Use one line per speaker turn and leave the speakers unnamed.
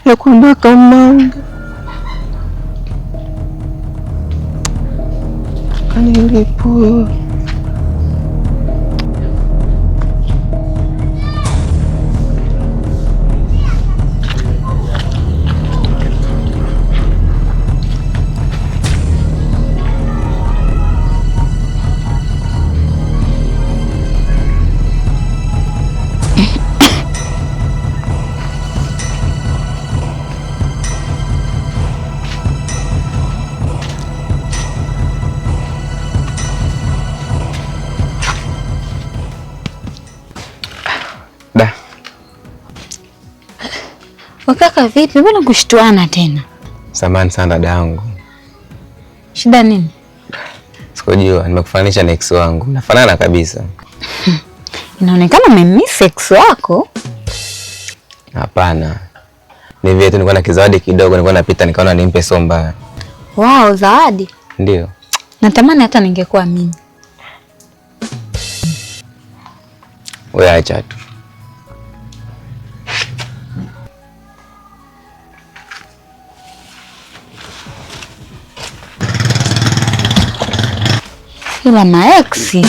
ya kwamba kama kanilipo
Kaka vipi? Mbona kushtuana tena?
Samahani sana dada yangu.
Shida nini?
Sikujua, nimekufanisha na ex wangu. Nafanana kabisa.
Inaonekana umemiss ex wako.
Hapana. Ni vile tu nilikuwa na kizawadi kidogo, nilikuwa napita nikaona nimpe somba.
Wow, zawadi?
Ndio.
Natamani hata ningekuwa mimi.
Wewe acha tu.
Ila maeksi